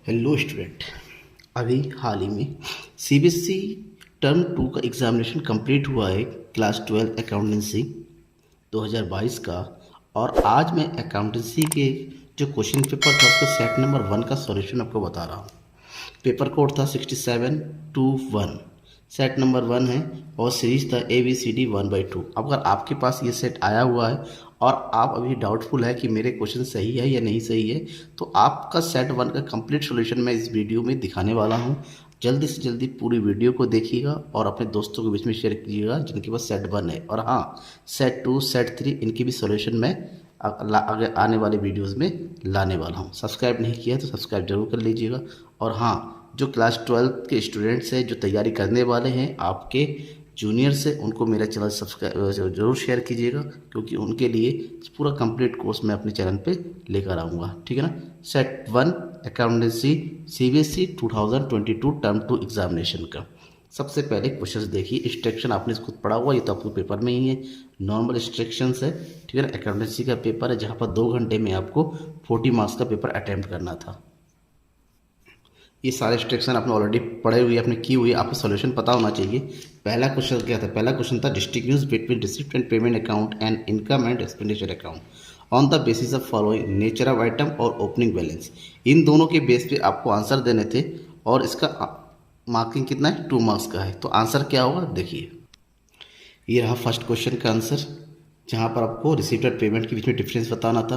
Hello student. अभी हाल ही में CBSE term 2 का एग्ज़ामिनेशन कंप्लीट हुआ है, क्लास 12 अकाउंटेंसी 2022 का। और आज मैं अकाउंटेंसी के जो क्वेश्चन पेपर था उसका सेट नंबर 1 का सॉल्यूशन आपको बता रहा हूँ। पेपर कोड था 6721, सेट नंबर 1 है और सीरीज था ABCD 1/2। अगर आपके पास ये सेट आया हुआ है और आप अभी डाउटफुल है कि मेरे क्वेश्चन सही है या नहीं सही है, तो आपका सेट 1 का कंप्लीट सॉल्यूशन मैं इस वीडियो में दिखाने वाला हूँ। जल्दी से जल्दी पूरी वीडियो को देखिएगा और अपने दोस्तों के बीच में शेयर कीजिएगा जिनके पास सेट 1 है। और हाँ, सेट 2 सेट 3 इनकी भी सॉल्यूशन मैं आगे आने वाले वीडियोस में लाने वाला हूँ। सब्सक्राइब नहीं किया तो सब्सक्राइब जरूर कर लीजिएगा। और हाँ, जो क्लास 12 के स्टूडेंट्स हैं जो तैयारी करने वाले हैं, आपके जूनियर से, उनको मेरा चैनल सब्सक्राइब ज़रूर शेयर कीजिएगा, क्योंकि उनके लिए पूरा कंप्लीट कोर्स मैं अपने चैनल पे लेकर आऊँगा। ठीक है ना। Set 1 accountancy CBSE 2022 term 2 examination का सबसे पहले क्वेश्चंस देखिए। इंस्ट्रक्शन आपने इसको पढ़ा हुआ, ये तो आपको पेपर में ही है, नॉर्मल इंस्ट्रक्शंस है। ठीक है ना। अकाउंटेंसी का पेपर है जहाँ पर 2 घंटे में आपको 40 मार्क्स का पेपर अटैम्प्ट करना था। ये सारे इंस्ट्रक्शन आपने ऑलरेडी पढ़े हुए, आपने की हुई, आपको सॉल्यूशन पता होना चाहिए। पहला क्वेश्चन क्या था? पहला क्वेश्चन था distinguish between receipt and payment account and income and expenditure account on the basis of following nature of item और ओपनिंग बैलेंस। इन दोनों के बेस पे आपको आंसर देने थे और इसका मार्किंग कितना है? 2 मार्क्स का है। तो आंसर क्या होगा देखिए। ये रहा फर्स्ट क्वेश्चन का आंसर, जहाँ पर आपको रिसीप्ट और पेमेंट के बीच में डिफरेंस बताना था।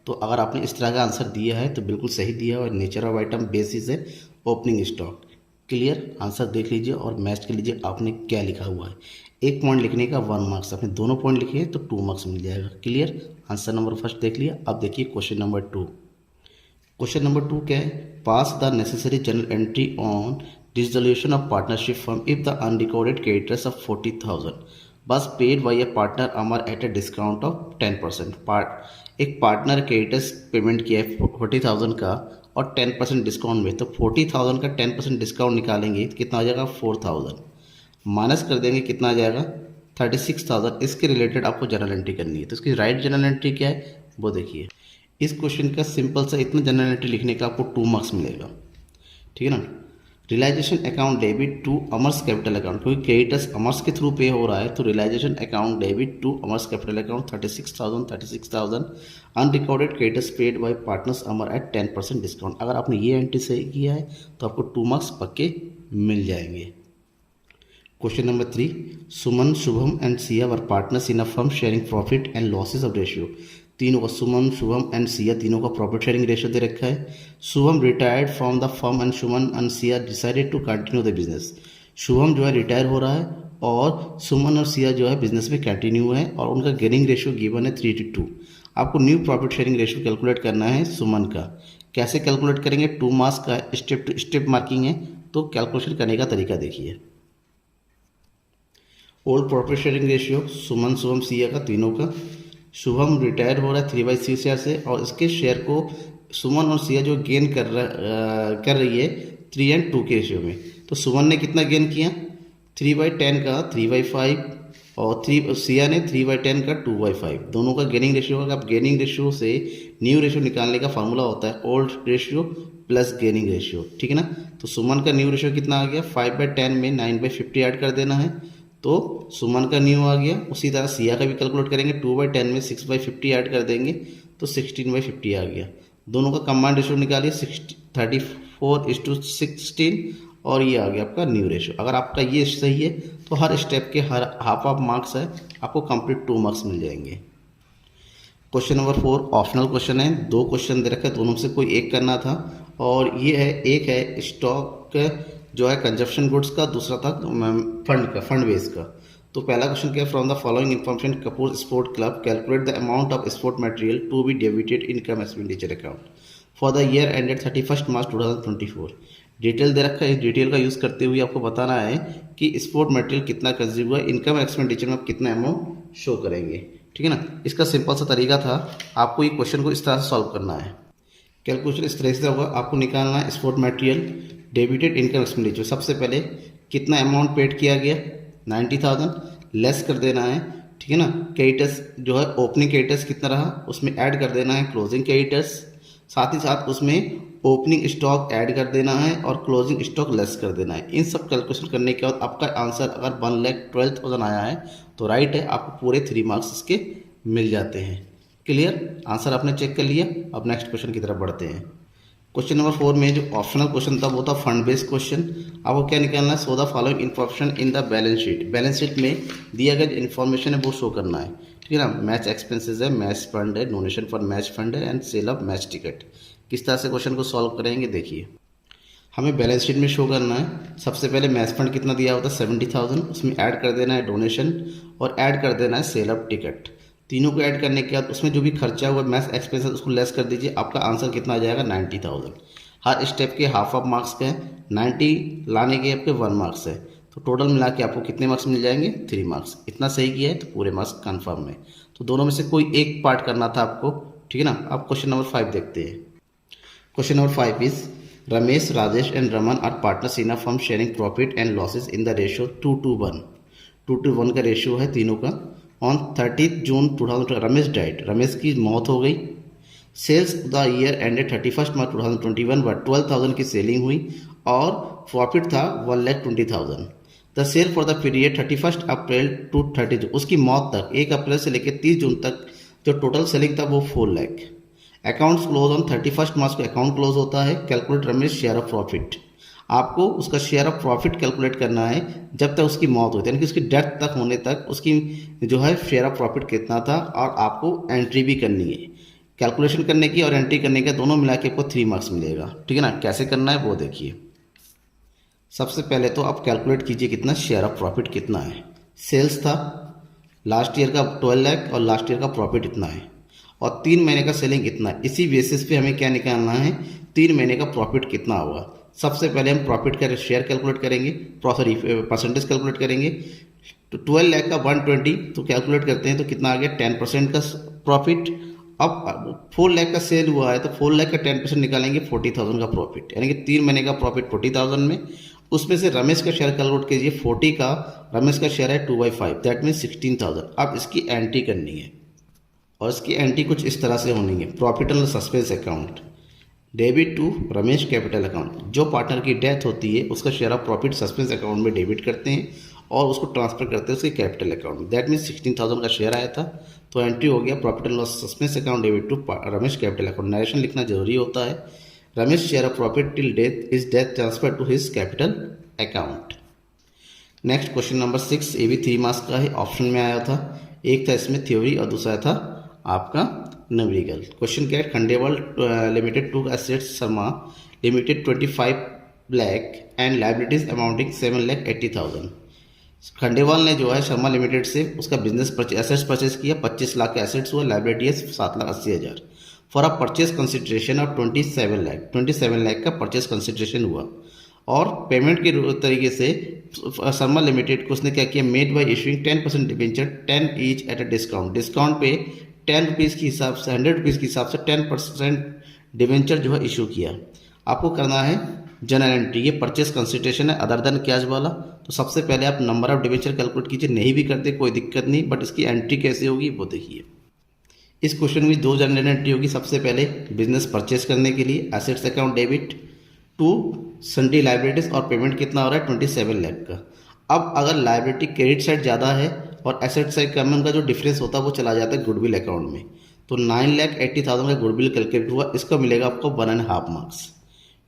तो अगर आपने इस तरह का आंसर दिया है तो बिल्कुल सही दिया है। और नेचर ऑफ आइटम बेसिस है ओपनिंग स्टॉक। क्लियर। आंसर देख लीजिए और मैच कर लीजिए आपने क्या लिखा हुआ है। एक पॉइंट लिखने का 1 मार्क्स, आपने दोनों पॉइंट लिखे हैं तो 2 मार्क्स मिल जाएगा। क्लियर। आंसर नंबर फर्स्ट देख लिया। अब देखिए क्वेश्चन नंबर 2। क्वेश्चन नंबर 2 क्या है? Pass the necessary journal entry on dissolution of partnership firm if the unrecorded creditors of 40,000 was paid by a partner Amar at a discount of 10%। एक partner creditors payment किया है 40,000 का और 10% discount में। तो 40,000 का 10% डिस्काउंट निकालेंगे तो कितना आ जाएगा? 4,000 माइनस कर देंगे, कितना आ जाएगा? 36,000। इसके रिलेटेड आपको जर्नल एंट्री करनी है। तो इसकी राइट जर्नल एंट्री क्या है वो देखिए। इस क्वेश्चन का सिंपल सा इतना जर्नल एंट्री लिखने का आपको 2 मार्क्स मिलेगा। ठीक है ना। Realization account debit to Amar's capital account, क्योंकि क्रेडिटर्स अमर्स के थ्रू पे हो रहा है तो realization account debit to Amar's capital account 36,000 unrecorded creditors paid by partners Amar at 10% discount. अगर आपने ये एंट्री सही किया है तो आपको 2 मार्क्स पक्के मिल जाएंगे। Question number 3। Suman, Shubham and Siya were partners in a firm sharing profit and losses of ratio. तीनों का, सुमन, शुभम एंड सिया, तीनों का प्रॉफिट शेयरिंग रेशियो दे रखा है। Shubham retired from the firm and Suman and Siya decided to continue the business. Shubham जो है रिटायर हो रहा है और सुमन और सिया जो है बिजनेस में कंटिन्यू है और उनका गेनिंग रेशियो गिवन है 3:2। आपको new profit sharing ratio calculate करना है सुमन का। कैसे कैलकुलेट करेंगे? 2 मार्क्स का स्टेप टू स्टेप मार्किंग है, तो कैलकुलेशन करने का तरीका देखिए। ओल्ड प्रॉफिट शेयरिंग रेशियो सुमन, शुभम, सिया का, तीनों का। शुभम रिटायर हो रहा है 3/6 शेयर से और इसके शेयर को सुमन और सिया जो गेन कर रही है 3 and 2 के रेशियो में। तो सुमन ने कितना गेन किया? 3/10 का 3/5 और सिया ने 3/10 का 2/5। दोनों का गेनिंग रेशियो होगा। अब गेनिंग रेशियो से न्यू रेशियो निकालने का फार्मूला होता है old ratio plus gaining ratio. ठीक है ना। तो सुमन का न्यू रेशियो कितना आ गया? 5/10 में 9/50 ऐड कर देना है तो सुमन का न्यू आ गया। उसी तरह सिया का भी कैलकुलेट करेंगे, 2/10 में 6/50 ऐड कर देंगे तो 16/50 आ गया। दोनों का कंबाइंड रेशियो निकालिए 34:16 और ये आ गया आपका न्यू रेशियो। अगर आपका ये सही है तो हर स्टेप के हर हाफ मार्क्स है, आपको कंप्लीट 2 मार्क्स मिल जाएंगे। क्वेश्चन नंबर 4 ऑप्शनल क्वेश्चन है। 2 क्वेश्चन दे रखे हैं, दोनों से कोई एक करना था। और ये है, एक है स्टॉक जो है कंजप्शन गुड्स का, दूसरा था फंड बेस का। तो पहला क्वेश्चन क्या है? From the following information Kapoor sport club calculate the amount of sport material to be debited income expenditure account for the year ended 31 March 2024। Detail दे रखा है। इस डिटेल का यूज़ करते हुए आपको बताना है कि स्पोर्ट मटेरियल कितना कंज्यूम हुआ, इनकम एक्सपेंडिचर में आप कितना अमाउंट शो करेंगे। ठीक है ना। इसका सिंपल सा तरीका था, आपको ये क्वेश्चन को इस तरह से सॉल्व करना है। कैलकुलेशन इस तरह से होगा। आपको निकालना है sport material debited income expenditure. सबसे पहले कितना अमाउंट पेड किया गया? 90,000 लेस कर देना है। ठीक है ना। क्रेडिटर्स जो है ओपनिंग क्रेडिटर्स कितना रहा उसमें ऐड कर देना है क्लोजिंग क्रेडिटर्स। साथ ही साथ उसमें ओपनिंग स्टॉक ऐड कर देना है और क्लोजिंग स्टॉक लेस कर देना है। इन सब कैलकुलेशन करने के बाद आपका आंसर अगर 1,12,000 आया है तो राइट है, आपको पूरे 3 मार्क्स इसके मिल जाते हैं। क्लियर, आंसर आपने चेक कर लिया। अब नेक्स्ट क्वेश्चन की तरफ बढ़ते हैं। क्वेश्चन नंबर 4 में जो ऑप्शनल क्वेश्चन था वो था फंड बेस्ड क्वेश्चन। आपको क्या निकालना है, so the following information in the balance sheet. Balance sheet में दिया गया जो इन्फॉर्मेशन है वो शो करना है, ठीक है ना। मैच एक्सपेंसेस है, मैच फंड है, डोनेशन फॉर मैच फंड है and sale of match ticket. किस तरह से क्वेश्चन को सॉल्व करेंगे देखिए। हमें बैलेंस शीट में शो करना है, सबसे पहले मैच फंड कितना दिया होता है 70,000, उसमें ऐड कर देना है डोनेशन और ऐड कर देना है सेल ऑफ टिकट। तीनों को ऐड करने के बाद उसमें जो भी खर्चा हुआ मैच एक्सपेंसेस उसको लेस कर दीजिए, आपका आंसर कितना आ जाएगा 90,000। हर स्टेप के हाफ ऑफ मार्क्स के हैं, 90 लाने के आपके 1 मार्क्स है, तो टोटल मिला के आपको कितने मार्क्स मिल जाएंगे 3 मार्क्स। इतना सही किया है तो पूरे मार्क्स कन्फर्म है। तो दोनों में से कोई एक पार्ट करना था आपको, ठीक है ना। अब क्वेश्चन नंबर 5 देखते हैं। Question number 5 is Ramesh, Rajesh and Raman are partners in a firm sharing profit and losses in the ratio 2:1। 2:1 का रेशियो है तीनों का। On 30 June 2020 Ramesh died, Ramesh की मौत हो गई। Sales the year ended 31 March 2021 व 12,000 की सेलिंग हुई और प्रॉफिट था 1,20,000। The sale for the period 31 April to 30 June, उसकी मौत तक 1 अप्रैल से लेकर 30 जून तक जो टोटल सेलिंग था वो 4 लाख। अकाउंट्स क्लोज ऑन 31 मार्च को अकाउंट क्लोज होता है। Calculate Ramesh share of profit, आपको उसका शेयर ऑफ प्रॉफिट कैलकुलेट करना है जब तक उसकी मौत होती है, यानी कि उसकी डेथ तक होने तक उसकी जो है शेयर ऑफ प्रॉफिट कितना था, और आपको एंट्री भी करनी है। कैलकुलेशन करने की और एंट्री करने का दोनों मिला के आपको 3 मार्क्स मिलेगा, ठीक है ना। कैसे करना है वो देखिए। सबसे पहले तो आप कैलकुलेट कीजिए कितना शेयर ऑफ प्रॉफिट कितना है। सेल्स था लास्ट ईयर का 12 लाख और लास्ट ईयर का प्रॉफिट इतना है और 3 महीने का सेलिंग इतना है। इसी बेसिस पे हमें क्या निकालना है, 3 महीने का प्रॉफिट कितना होगा। सबसे पहले हम प्रॉफिट का शेयर कैलकुलेट करेंगे, सॉरी परसेंटेज कैलकुलेट करेंगे। तो 12 लाख का 120 तो कैलकुलेट करते हैं तो कितना आ गया 10% का प्रॉफिट। अब 4 लाख का सेल हुआ है तो 4 लाख का 10% निकालेंगे 40,000 का प्रॉफिट, यानी कि 3 महीने का प्रॉफिट 40,000 में। उसमें से रमेश का शेयर कैलकुलेट कीजिए, 40 का रमेश का शेयर है 2/5 दैट मीन 16,000। अब इसकी एंट्री करनी है और इसकी एंट्री कुछ इस तरह से होनी है। Profit and suspense account, debit to Ramesh capital account. जो पार्टनर की डेथ होती है उसका share of profit suspense account में डेबिट करते हैं और उसको ट्रांसफर करते हैं उसके कैपिटल अकाउंट में। दैट मीन 16,000 का शेयर आया था तो एंट्री हो गया profit and loss suspense account debit to Ramesh capital account. Narration लिखना जरूरी होता है। Ramesh share of profit till death is death transfer to his capital account. Next question number 6, ये भी 3 मार्क्स का है, ऑप्शन में आया था। एक था इसमें थ्योरी और दूसरा था आपका न्यूमेरिकल। क्वेश्चन क्या है, Khandelwal limited to assets Sharma limited 25 lakh and liabilities amounting 7,80,000। Khandelwal ने जो है शर्मा लिमिटेड से उसका बिजनेस एसेट्स परचेज किया, 25 लाख के एसेट्स हुआ, लाइबिलिटी है 7,80,000 for a purchase consideration of 27 lakh. 27 lakh का परचेज कंसिडरेशन हुआ और पेमेंट के तरीके से शर्मा लिमिटेड को उसने क्या किया, made by issuing 10% debenture 10 each eight a discount. Discount पे 10 रुपीज़ के हिसाब से 100 रुपीज़ के हिसाब से 10% डिबेंचर जो है इशू किया। आपको करना है जनरल एंट्री, ये परचेस कंसिडरेशन है अदर देन कैश वाला। तो सबसे पहले आप नंबर ऑफ डिबेंचर कैलकुलेट कीजिए, नहीं भी करते कोई दिक्कत नहीं, बट इसकी एंट्री कैसे होगी वो देखिए। इस क्वेश्चन में 2 जनरल एंट्री होगी। सबसे पहले बिजनेस परचेस करने के लिए assets account debit to sundry liabilities और पेमेंट कितना हो रहा है 27 लाख का। अब अगर लाइबिलिटी क्रेडिट साइड ज़्यादा है और एसेट साइड कम है, उनका जो डिफरेंस होता है वो चला जाता है गुडविल अकाउंट में। तो 9,80,000 का गुडविल कैलकुलेट हुआ, इसका मिलेगा आपको 1.5 मार्क्स,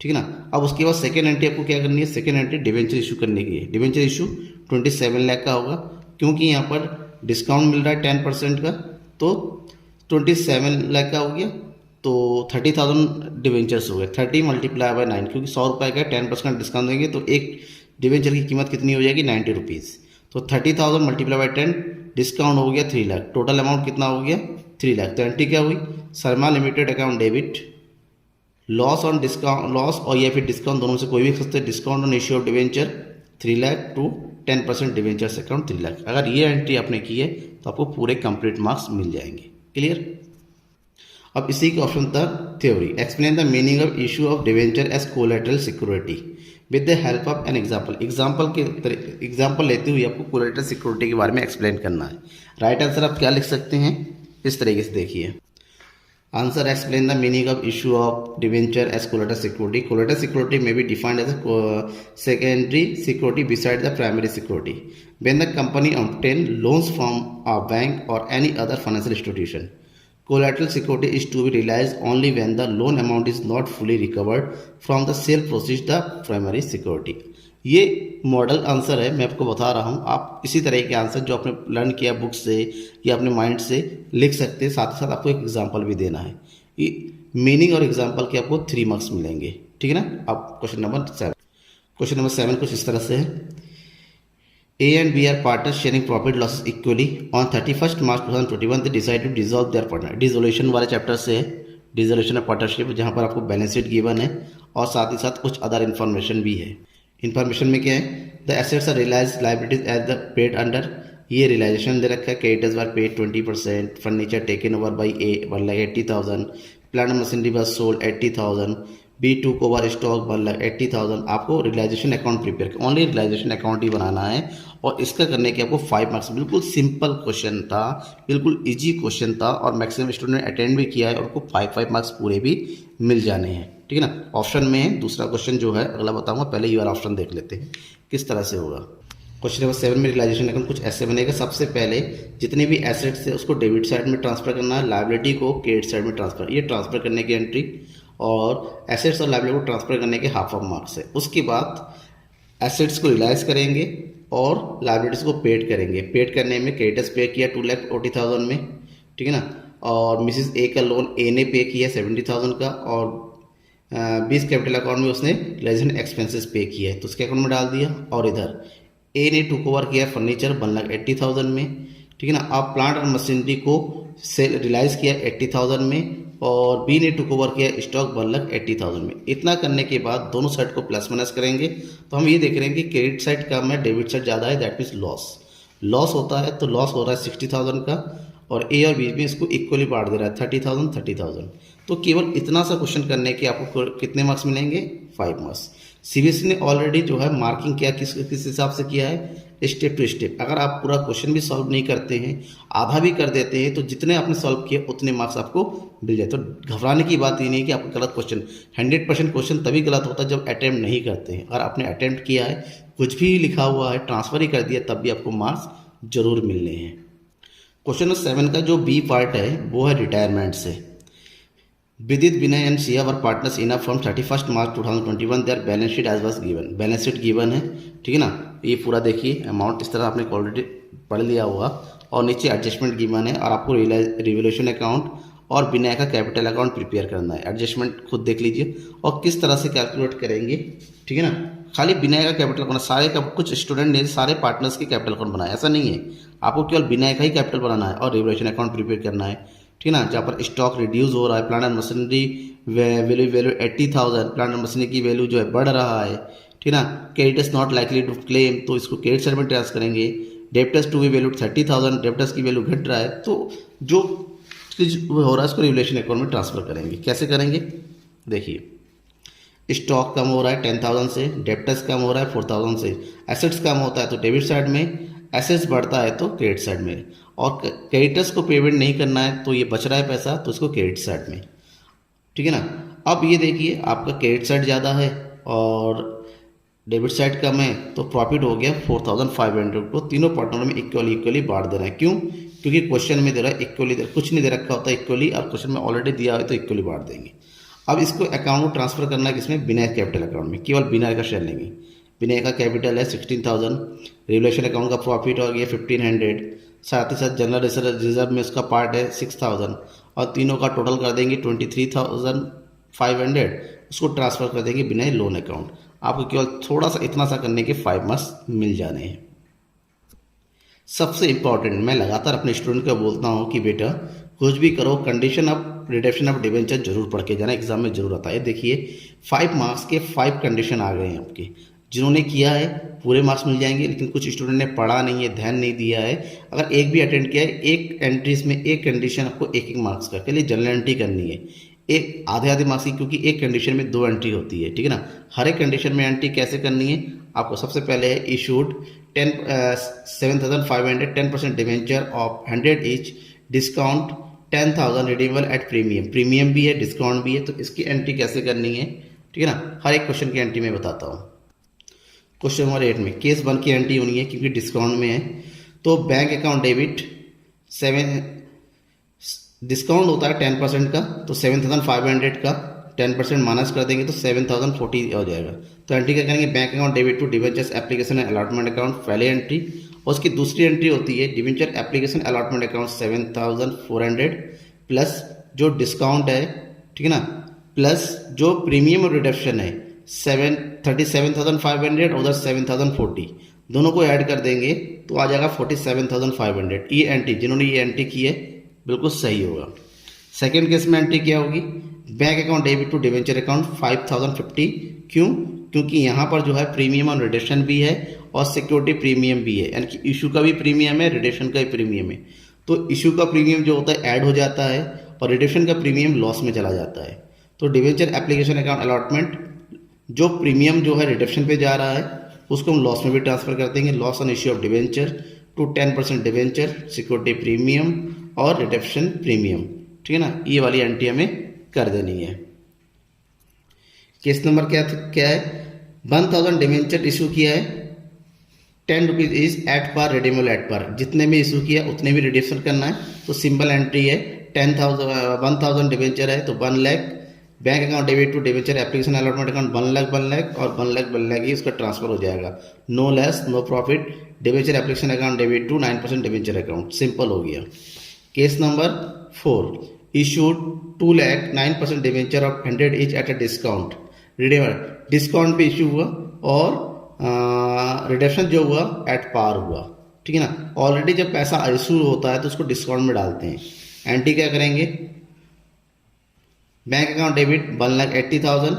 ठीक है ना। अब उसके बाद सेकेंड एंट्री आपको क्या करनी है, सेकेंड एंट्री डिवेंचर इशू करने की है। डिवेंचर इशू 27 लाख का होगा, क्योंकि यहाँ पर डिस्काउंट मिल रहा है 10% का, तो 27 लाख का हो गया तो 30,000 डिवेंचर्स हो गए। 30 मल्टीप्लाई बाय 9, क्योंकि 100 रुपये का 10% डिस्काउंट देंगे तो एक डिवेंचर की कीमत कितनी हो जाएगी 90 रुपीज़। तो 30,000 मल्टीप्लाई बाय 10 डिस्काउंट हो गया 3 लाख, टोटल अमाउंट कितना हो गया 3 लाख। तो एंट्री क्या हुई, Sharma limited account debit loss on discount, loss और या फिर डिस्काउंट दोनों से कोई भी सकते, discount on issue of debenture 3 lakh to 10% debentures account 3 lakh. अगर ये एंट्री आपने की है तो आपको पूरे कंप्लीट मार्क्स मिल जाएंगे। क्लियर। अब इसी के ऑप्शन था theory, explain the meaning of issue of debenture as collateral security with the help of an example. Example लेते हुए आपको कोलेटरल सिक्योरिटी के बारे में एक्सप्लेन करना है। राइट आंसर आप क्या लिख सकते हैं, इस तरीके से देखिए। Answer: explain the meaning of issue of debenture as collateral security. Collateral security may be defined as a secondary security beside the primary security. When the company obtain loans from a bank or any other financial institution, collateral security is to be realized only when the loan amount is not fully recovered from the sale proceeds, the primary security. ये model answer है, मैं आपको बता रहा हूँ। आप इसी तरह के आंसर जो आपने लर्न किया बुक से या अपने माइंड से लिख सकते हैं। साथ ही साथ आपको एक एग्जांपल भी देना है। ये मीनिंग और एग्जांपल के आपको 3 मार्क्स मिलेंगे, ठीक है ना। अब क्वेश्चन नंबर 7। क्वेश्चन नंबर 7 कुछ इस तरह से है। A and B are partners sharing profit losses equally. On 31st March 2021 they decide to dissolve their partner. Dissolution वाले चैप्टर से है, डिसोल्यूशन ऑफ पार्टनरशिप, जहाँ पर आपको बैलेंस शीट गिवन है और साथ ही साथ कुछ अदर इन्फॉर्मेशन भी है। इन्फॉर्मेशन में क्या है? The assets are realise liabilities as the paid under. ये रियलाइजेशन दे रखा है। Creditors were paid 20%, furniture taken over by A 1,80,000, plant machinery was sold 80,000, B2 को ओवर स्टॉक 1,80,000। आपको realisation account prepare, only realisation account ही बनाना है और इसका करने के आपको 5 मार्क्स। बिल्कुल सिंपल क्वेश्चन था, बिल्कुल इजी क्वेश्चन था और मैक्सिमम स्टूडेंट ने अटेंड भी किया है और आपको 5 मार्क्स पूरे भी मिल जाने हैं, ठीक है ना। ऑप्शन में है दूसरा क्वेश्चन जो है अगला बताऊंगा, पहले ये वाला ऑप्शन देख लेते हैं किस तरह से होगा। क्वेश्चन नंबर 7 में रियलाइजेशन अकाउंट कुछ ऐसे बनेगा। सबसे पहले जितने भी एसेट्स थे उसको डेबिट साइड में ट्रांसफर करना है, लायबिलिटी को क्रेडिट साइड में ट्रांसफर। ये ट्रांसफर करने की एंट्री और एसेट्स और लायबिलिटी को ट्रांसफर करने के हाफ ऑफ मार्क्स है। उसके बाद एसेट्स को रियलाइज करेंगे और लायबिलिटीज को पेड करेंगे। पेड करने में क्रेडिटर्स पे किया 2,40,000 में, ठीक है ना। और मिसिस ए का लोन ए ने पे किया 70,000 का और 20 कैपिटल अकाउंट में उसने रियलाइजेशन एक्सपेंसेस पे किया है तो उसके अकाउंट में डाल दिया। और इधर ए ने टुक ओवर किया फर्नीचर 1,80,000 में, ठीक है ना। अब प्लांट और मशीनरी को सेल रियलाइज किया 80,000 में और बी ने टुक ओवर किया स्टॉक 1,80,000 में। इतना करने के बाद दोनों साइड को प्लस माइनस करेंगे तो हम ये देख रहे हैं कि क्रेडिट साइड कम है, डेबिट साइड ज़्यादा है, दैट मीन्स लॉस होता है। तो लॉस हो रहा है 60,000 का और ए और बी में इसको इक्वली बांट दे रहा है 30,000। तो केवल इतना सा क्वेश्चन करने के आपको कितने मार्क्स मिलेंगे? 5 मार्क्स। सीबीएसई ने ऑलरेडी जो है मार्किंग किया किस हिसाब से किया है? Step to step. अगर आप पूरा क्वेश्चन भी सॉल्व नहीं करते हैं, आधा भी कर देते हैं, तो जितने आपने सॉल्व किए उतने मार्क्स आपको मिल जाए। तो घबराने की बात ही नहीं कि आपको गलत क्वेश्चन, 100% क्वेश्चन तभी गलत होता है जब अटैम्प्ट नहीं करते हैं। अगर आपने अटैम्प्ट किया है, कुछ भी लिखा हुआ है, ट्रांसफर ही कर दिया, तब भी आपको मार्क्स जरूर मिलने हैं। क्वेश्चन नंबर 7 का जो बी पार्ट है वो है रिटायरमेंट से। Vidit, Vinay and Siya were partners in from 31st March 2021 their balance sheet as was given. Balance sheet given है, ठीक है ना। ये पूरा देखिए अमाउंट इस तरह आपने ऑलरेडी पढ़ लिया होगा और नीचे एडजस्टमेंट गिवन है और आपको रिवोल्यूशन अकाउंट और विनय का कैपिटल अकाउंट प्रिपेयर करना है। एडजस्टमेंट खुद देख लीजिए और किस तरह से कैलकुलेट करेंगे, ठीक है ना। खाली विनय का कैपिटल अकाउंट, सारे का कुछ स्टूडेंट ने सारे पार्टनर्स के कैपिटल अकाउंट बनाया, ऐसा नहीं है। आपको केवल विनय का ही कैपिटल बनाना है और रिवोल्यूशन अकाउंट प्रिपेयर करना है, ठीक है ना। जहाँ पर स्टॉक रिड्यूस हो रहा है, plant and machinery value 80,000, plant and machinery की वैल्यू जो है बढ़ रहा है, ठीक है ना। Creditors not likely to claim, तो इसको क्रेडिट साइड में ट्रांसफर करेंगे। Debtors to be value 30,000, debtors की वैल्यू घट रहा है, तो जो चीज हो रहा है उसको रिवोल्यूशन अकाउंट में ट्रांसफर करेंगे। कैसे करेंगे? देखिए, स्टॉक कम हो रहा है 10,000 से, डेप्टर्स कम हो रहा है 4,000 से, एसेट्स कम होता है तो डेबिट साइड में, एसेट्स बढ़ता है तो क्रेडिट साइड में, और क्रेडिटर्स को पेमेंट नहीं करना है तो ये बच रहा है पैसा तो इसको क्रेडिट साइड में, ठीक है ना। अब ये देखिए आपका क्रेडिट साइड ज़्यादा है और डेबिट साइड कम है तो प्रॉफिट हो गया 4,500 को तीनों पार्टनरों में इक्वली बांट देना है। क्यों? क्योंकि क्वेश्चन में दे रहा है इक्वली, कुछ नहीं दे रखा होता इक्वली, और क्वेश्चन में ऑलरेडी दिया है तो इक्वली बांट देंगे। अब इसको अकाउंट को ट्रांसफर करना है किसमें? विनय कैपिटल अकाउंट में। केवल विनय का शेयर लेंगे। विनय का कैपिटल है 16,000, रिवोल्यूशन अकाउंट का प्रॉफिट हो गया 1,500, साथ ही साथ जनरल रिजर्व में उसका पार्ट है 6,000 और तीनों का टोटल कर देंगे 23,500, उसको ट्रांसफ़र कर देंगे विनय लोन अकाउंट। आपको केवल थोड़ा सा इतना सा करने के 5 मार्क्स मिल जाने हैं। सबसे इम्पॉर्टेंट, मैं लगातार अपने स्टूडेंट को बोलता हूँ कि बेटा कुछ भी करो, condition of reduction of debenture जरूर पढ़ के जाना, एग्जाम में जरूर आता है। देखिए 5 मार्क्स के 5 कंडीशन आ गए हैं आपके, जिन्होंने किया है पूरे मार्क्स मिल जाएंगे, लेकिन कुछ स्टूडेंट ने पढ़ा नहीं है, ध्यान नहीं दिया है। अगर एक भी अटेंड किया है, एक एंट्रीज में एक कंडीशन आपको 1-1 मार्क्स का, के लिए जनरल एंट्री करनी है, एक आधे मार्क्स की, क्योंकि एक कंडीशन में 2 एंट्री होती है, ठीक है ना। हर एक कंडीशन में एंट्री कैसे करनी है आपको? सबसे पहले है issued 7,500 10% debenture of 100 each, discount 10,000 redeemable at premium, premium भी है डिस्काउंट भी है, तो इसकी एंट्री कैसे करनी है, ठीक है ना। हर एक क्वेश्चन की एंट्री मैं बताता हूँ। क्वेश्चन नंबर 8 में केस 1 की एंट्री होनी है क्योंकि डिस्काउंट में है। तो बैंक अकाउंट डेबिट 7, डिस्काउंट होता है 10% का, तो 7,500 का 10% माइनस कर देंगे तो 7,040 हो जाएगा। तो एंट्री क्या करेंगे, bank account debit to debentures application and allotment account, पहले एंट्री। और उसकी दूसरी एंट्री होती है debenture application allotment account 7,400 plus जो डिस्काउंट है, ठीक है ना, प्लस जो प्रीमियम और रिडक्शन है 37,500 और उधर 7,040, दोनों को ऐड कर देंगे तो आ जाएगा 47,500। ये एंट्री जिन्होंने ये एंट्री की है बिल्कुल सही होगा। सेकेंड केस में एंट्री क्या होगी, bank account debit to debenture account 5,050, क्यों, क्योंकि यहाँ पर जो है प्रीमियम और रिडक्शन भी है और सिक्योरिटी प्रीमियम भी है, यानी कि इशू का भी प्रीमियम है रिडक्शन का भी प्रीमियम है। तो इशू का प्रीमियम जो होता है ऐड हो जाता है और रिडक्शन का प्रीमियम लॉस में चला जाता है। तो डिवेंचर एप्लीकेशन अकाउंट अलॉटमेंट जो प्रीमियम जो है रिडक्शन पे जा रहा है उसको हम लॉस में भी ट्रांसफर कर देंगे, loss on issue of debenture to 10% debenture, security premium और रिडक्शन प्रीमियम, ठीक है ना। ये वाली एंट्री हमें कर देनी है। केस नंबर क्या है, 1,000 डिवेंचर इशू किया है, 10 rupees is at par redeemable at par, जितने भी इशू किया उतने भी रिडक्शन करना है। तो सिंपल एंट्री है 1,000 डिवेंचर है तो 1 lakh, bank account debit to debenture application allotment account 1 lakh और 1 लाख ही उसका ट्रांसफर हो जाएगा, no less no profit. Debenture application account debit to 9% debenture account, simple हो गया। Case number 4, issued 2 lakh 9% debenture of 100 each at a discount, discount पे issue हुआ और रिडक्शन जो हुआ एट पार हुआ, ठीक है ना। ऑलरेडी जब पैसा इशू होता है तो उसको डिस्काउंट में डालते हैं। एंट्री क्या करेंगे, बैंक अकाउंट डेबिट 1,80,000,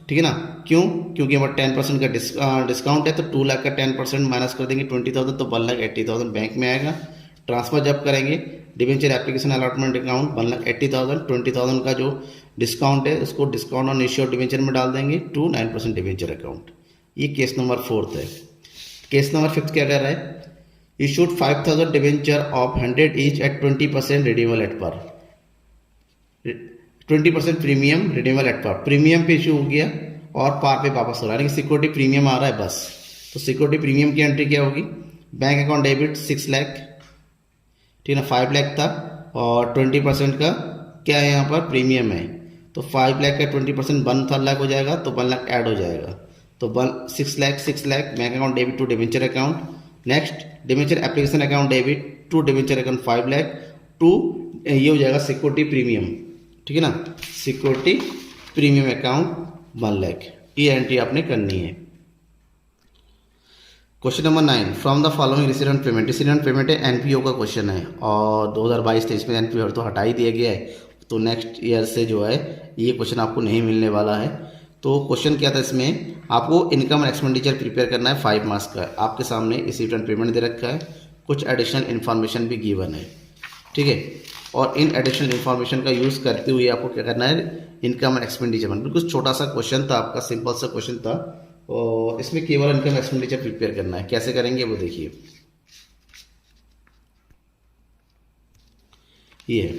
ठीक है ना, क्यों, क्योंकि हमारा 10% का डिस्काउंट है तो 2 लाख का 10% माइनस कर देंगे 20,000 तो 1,80,000 बैंक में आएगा। ट्रांसफर जब करेंगे डिवेंचर एप्लीकेशन अलॉटमेंट अकाउंट 1,80,000, 20,000 का जो डिस्काउंट है उसको discount on issue of debenture में डाल देंगे टू 9% डिवेंचर अकाउंट। ये केस नंबर 4 है। केस नंबर 5 क्या कर रहा है, issued 5,000 debenture of 100 each at 20% redeemable at par, 20% premium redeemable at par, premium पे इशू हो गया और पार पे वापस हो रहा है, यानी कि सिक्योरिटी प्रीमियम आ रहा है बस। तो सिक्योरिटी प्रीमियम की एंट्री क्या होगी, बैंक अकाउंट डेबिट 6 लाख, ठीक है ना, 5 लाख था और 20% का क्या है यहाँ पर प्रीमियम है, तो 5 लाख का 20% 1 लाख हो जाएगा तो 1 लाख ऐड हो जाएगा, तो 6 lakh bank account debit to debenture account. Next debenture application account debit to debenture account 5 lakh to ये हो जाएगा सिक्योरिटी प्रीमियम, ठीक है ना, सिक्योरिटी प्रीमियम अकाउंट 1 लाख। ये एंट्री आपने करनी है। Question number 9, from the following receipt payment, receipt payment है एनपीओ का क्वेश्चन है और 2022-23 में एनपीओ तो हटा ही दिया गया है, तो नेक्स्ट ईयर से जो है ये क्वेश्चन आपको नहीं मिलने वाला है। तो क्वेश्चन क्या था, इसमें आपको इनकम और एक्सपेंडिचर प्रिपेयर करना है 5 मार्क्स का। आपके सामने रिसीडेंट पेमेंट दे रखा है, कुछ एडिशनल इन्फॉर्मेशन भी गिवन है, ठीक है, और इन एडिशनल इन्फॉर्मेशन का यूज़ करते हुए आपको क्या करना है, इनकम और एक्सपेंडिचर। बिल्कुल छोटा सा क्वेश्चन था आपका, सिंपल सा क्वेश्चन था और इसमें केवल इनकम एक्सपेंडिचर प्रिपेयर करना है। कैसे करेंगे वो देखिए, ये है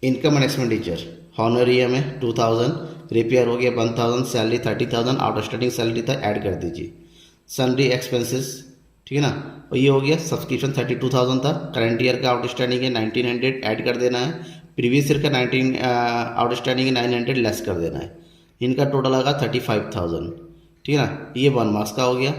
इनकम एंड एक्सपेंडिचर। हॉनरियम है 2,000, रिपेयर हो गया 1,000, सैलरी 30,000, आउटस्टैंडिंग सैलरी था ऐड कर दीजिए, सनरी एक्सपेंसेस, ठीक है ना, और ये हो गया सब्सक्रिप्शन 32,000 था, करंट ईयर का आउटस्टैंडिंग है 1,900 ऐड कर देना है, प्रीवियस ईयर का आउटस्टैंडिंग है 900 लेस कर देना है, इनका टोटल आएगा 35,000, ठीक है ना। ये 1 मार्क्स का हो गया।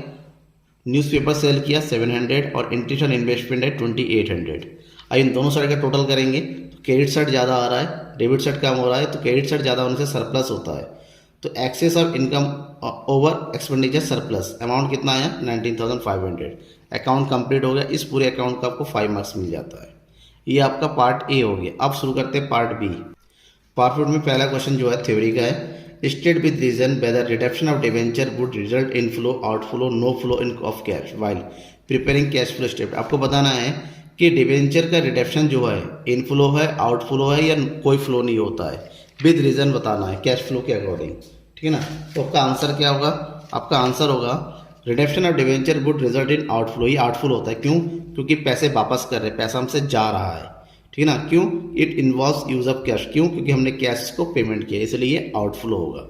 न्यूज़पेपर सेल किया 700 और इंटरेस्ट ऑन इन्वेस्टमेंट है 2,800। अब इन दोनों साइड का टोटल करेंगे तो क्रेडिट साइड ज़्यादा आ रहा है, डेबिट साइड कम हो रहा है, तो क्रेडिट साइड ज़्यादा होने से सरप्लस होता है, तो excess of income over expenditure surplus amount कितना आया 19,500। अकाउंट कंप्लीट हो गया। इस पूरे अकाउंट का आपको 5 मार्क्स मिल जाता है। ये आपका पार्ट ए हो गया। अब शुरू करते हैं पार्ट बी। पार्ट में पहला क्वेश्चन जो है थ्योरी का है, state with reason whether reduction of debenture would result in flow outflow no flow in of cash while preparing cash flow statement. आपको बताना है कि डिवेंचर का रिडक्शन जो है इनफ्लो है आउटफ्लो है या कोई फ्लो नहीं होता है, विद रीजन बताना है कैश फ्लो के अकॉर्डिंग, ठीक है ना। तो आपका आंसर क्या होगा, आपका आंसर होगा reduction of debenture would result in outflow. ये आउटफ्लो होता है, क्यों, क्योंकि पैसे वापस कर रहे हैं, पैसा हमसे जा रहा है, ठीक है ना। क्यों? It involves use of cash. क्यों? क्योंकि हमने कैश को पेमेंट किया, इसलिए ये आउटफ्लो होगा।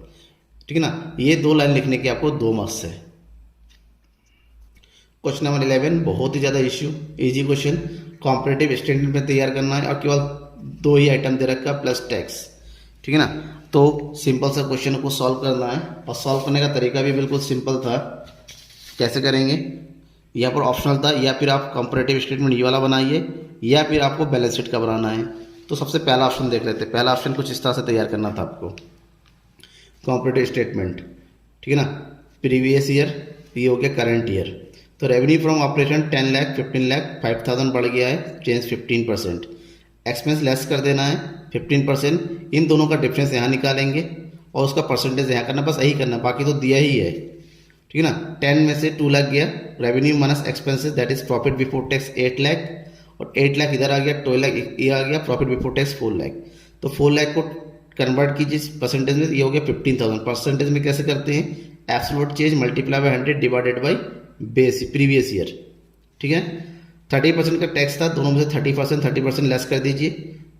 ठीक है ना। ये 2 लाइन लिखने के आपको 2 मार्क्स है। क्वेश्चन नंबर 11 बहुत ही ज़्यादा इजी क्वेश्चन, कॉम्परेटिव स्टेटमेंट में तैयार करना है और केवल 2 ही आइटम दे रखा प्लस टैक्स। ठीक है ना। तो सिंपल सा क्वेश्चन को सॉल्व करना है और सॉल्व करने का तरीका भी बिल्कुल सिंपल था। कैसे करेंगे? यहाँ पर ऑप्शनल था, या फिर आप कंपैरेटिव स्टेटमेंट ये वाला बनाइए, या फिर आपको बैलेंस शीट का बनाना है। तो सबसे पहला ऑप्शन देख लेते हैं। पहला ऑप्शन कुछ इस तरह से तैयार करना था आपको, कंपैरेटिव स्टेटमेंट। ठीक है ना। प्रीवियस ईयर, ये हो गया करंट ईयर। तो revenue from operation 10 lakh, 15 lakh, 5000 बढ़ गया है, चेंज 15%। एक्सपेंस लेस कर देना है 15%। इन दोनों का डिफरेंस यहाँ निकालेंगे और उसका परसेंटेज यहाँ करना, बस यही करना, बाकी तो दिया ही है। ठीक है ना। 10 में से 2 लाख गया, revenue minus expenses that is profit before tax 8 lakh, और 8 लाख इधर आ गया, 12 लाख ये आ गया, प्रॉफिट बिफोर टैक्स 4 लाख। तो 4 लाख को कन्वर्ट कीजिए परसेंटेज में, ये हो गया 15,000। परसेंटेज में कैसे करते हैं? Absolute change multiply by 100 divided by base previous year. ठीक है। 30% का टैक्स था, दोनों में से 30% लेस कर दीजिए,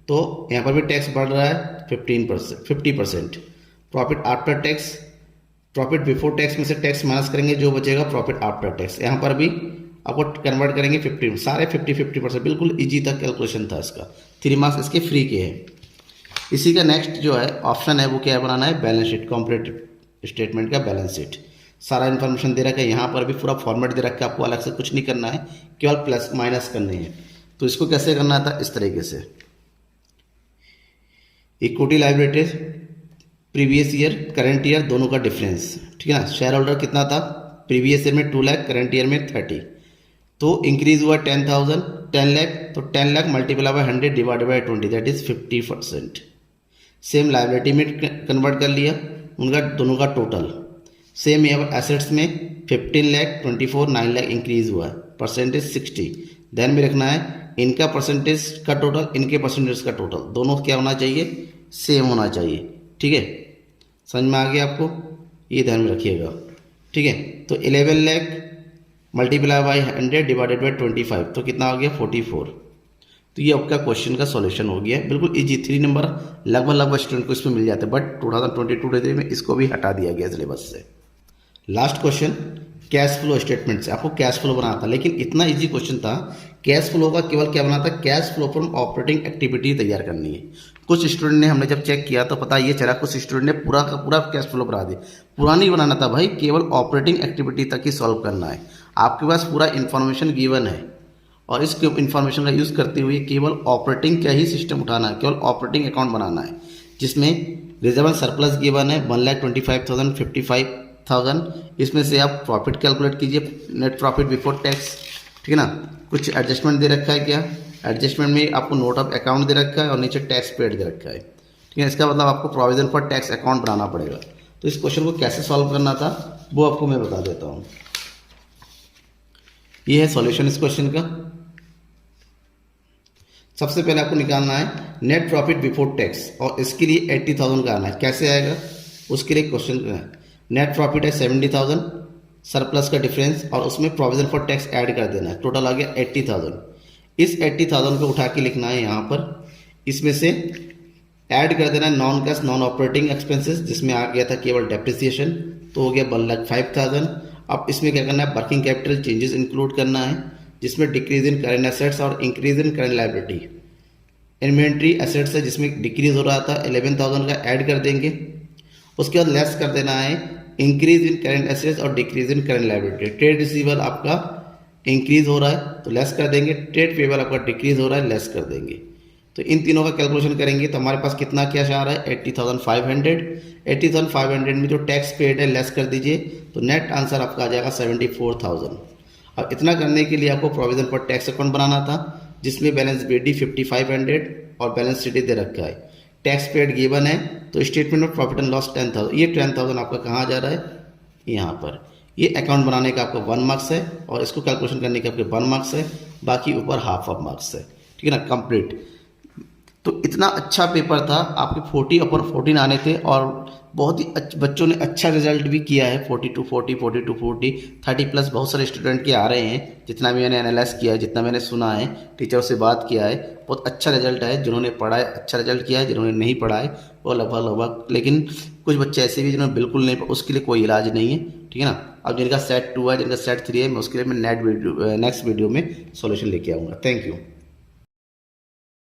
तो यहाँ पर भी टैक्स बढ़ रहा है 50%। Profit after tax, profit before tax में से टैक्स माइनस करेंगे, जो बचेगा प्रॉफिट आफ्टर टैक्स। यहाँ पर भी आपको कन्वर्ट करेंगे 50, सारे 50-50%। बिल्कुल इजी था, कैलकुलेशन था इसका। 3 मार्क्स इसके फ्री के हैं। इसी का नेक्स्ट जो है ऑप्शन है वो क्या बनाना है? बैलेंस शीट, कंपैरेटिव स्टेटमेंट का बैलेंस शीट। सारा इन्फॉर्मेशन दे रखा है, यहाँ पर भी पूरा फॉर्मेट दे रखा है, आपको अलग से कुछ नहीं करना है, केवल प्लस माइनस करने हैं। तो इसको कैसे करना था? इस तरीके से, equity liabilities, previous year, current year, दोनों का डिफरेंस। ठीक है ना। शेयर होल्डर कितना था? प्रीवियस ईयर में 2 लाख, करंट ईयर में 30। तो इंक्रीज हुआ 10 लाख, तो 10 lakh multiply by 100 divided by 20 that is 50%। Same liability में कन्वर्ट कर लिया, उनका दोनों का टोटल। सेम यहाँ पर एसेट्स में 15 लाख, 24, 9 लाख इंक्रीज हुआ है, परसेंटेज 60। ध्यान में रखना है इनका परसेंटेज का टोटल, इनके परसेंटेज का टोटल, दोनों क्या होना चाहिए? सेम होना चाहिए। ठीक है। समझ में आ गया आपको? ये ध्यान में रखिएगा। ठीक है। तो 11 lakh multiply by 100 divided by 25, तो कितना हो गया? 44। तो ये आपका क्वेश्चन का सॉल्यूशन हो गया, बिल्कुल इजी। 3 नंबर लगभग स्टूडेंट को इसमें मिल जाते हैं, बट 2022-23 में इसको भी हटा दिया गया सिलेबस से। Last question cash flow statement से आपको कैश फ्लो बनाना था, लेकिन इतना इजी क्वेश्चन था। कैश फ्लो का केवल क्या बनाना था? Cash flow from operating activity तैयार करनी है। कुछ स्टूडेंट ने, हमने जब चेक किया तो पता ये चला, कुछ स्टूडेंट ने पूरा का पूरा कैश फ्लो बना दिया। पूरा नहीं बनाना था भाई, केवल ऑपरेटिंग एक्टिविटी तक ही सॉल्व करना है। आपके पास पूरा इन्फॉर्मेशन गिवन है और इस इन्फॉर्मेशन का यूज़ करते हुए केवल ऑपरेटिंग का ही सिस्टम उठाना है, केवल ऑपरेटिंग अकाउंट बनाना है, जिसमें रिजर्व सरप्लस गिवन है 1,25,000, 55,000। इसमें से आप प्रॉफिट कैलकुलेट कीजिए, नेट प्रॉफिट बिफोर टैक्स। ठीक है ना। कुछ एडजस्टमेंट दे रखा है, क्या एडजस्टमेंट में आपको नोट ऑफ अकाउंट दे रखा है और नीचे टैक्स पेड दे रखा है। ठीक है। इसका मतलब आपको प्रोविजन फॉर टैक्स अकाउंट बनाना पड़ेगा। तो इस क्वेश्चन को कैसे सॉल्व करना था वो आपको मैं बता देता हूँ। ये है सॉल्यूशन इस क्वेश्चन का। सबसे पहले आपको निकालना है नेट प्रॉफिट बिफोर टैक्स, और इसके लिए 80,000 का आना है। कैसे आएगा उसके लिए क्वेश्चन है, नेट प्रॉफिट है 70,000, सरप्लस का डिफरेंस और उसमें प्रोविजन फॉर टैक्स ऐड कर देना है, टोटल आ गया 80,000। इस 80,000 को उठा के लिखना है यहाँ पर, इसमें से ऐड कर देना है non cash non operating expenses, जिसमें आ गया था केवल डेप्रिसिएशन, तो हो गया 1,05,000। अब इसमें क्या करना है? वर्किंग कैपिटल चेंजेस इंक्लूड करना है, जिसमें डिक्रीज इन करेंट एसेट्स और increase in current liability. Inventory assets है जिसमें डिक्रीज हो रहा था, 11,000 का ऐड कर देंगे। उसके बाद लेस कर देना है इंक्रीज इन करेंट एसेट्स और decrease in current liability. Trade receivable आपका इंक्रीज हो रहा है तो लेस कर देंगे, ट्रेड पेबल आपका डिक्रीज हो रहा है, लेस कर देंगे। तो इन तीनों का कैलकुलेशन करेंगे तो हमारे पास कितना कैश आ रहा है? 80,500। 80,500 में जो टैक्स पेड है लेस कर दीजिए, तो नेट आंसर आपका आ जाएगा 74,000। अब इतना करने के लिए आपको प्रोविजन फॉर टैक्स अकाउंट बनाना था, जिसमें बैलेंस BD 5,500 और बैलेंस CD दे रखा है। टैक्स पेड गिवन है, तो statement of profit and loss 10,000। ये 10,000 आपका कहाँ जा रहा है? यहाँ पर। ये अकाउंट बनाने का आपका 1 मार्क्स है और इसको कैलकुलेशन करने के आपके 1 मार्क्स है, बाकी ऊपर हाफ ऑफ मार्क्स है। ठीक है ना, कंप्लीट। तो इतना अच्छा पेपर था, आपके 40 ऊपर 14 आने थे और बहुत ही बच्चों ने अच्छा रिजल्ट भी किया है। 4240, 4240, 30+ बहुत सारे स्टूडेंट के आ रहे हैं। जितना भी मैंने एनालाइज किया है, जितना मैंने सुना है, टीचर से बात किया है, बहुत अच्छा रिजल्ट है। जिन्होंने पढ़ा है अच्छा रिजल्ट किया है, जिन्होंने नहीं पढ़ा है वो लगभग लगभग, लेकिन कुछ बच्चे ऐसे भी जिन्होंने बिल्कुल नहीं, उसके लिए कोई इलाज नहीं है, ठीक है ना। अब जिनका सेट 2 है, जिनका सेट 3 है, मैं उसके लिए मैं नेक्स्ट वीडियो में सॉल्यूशन लेके आऊँगा। Thank you.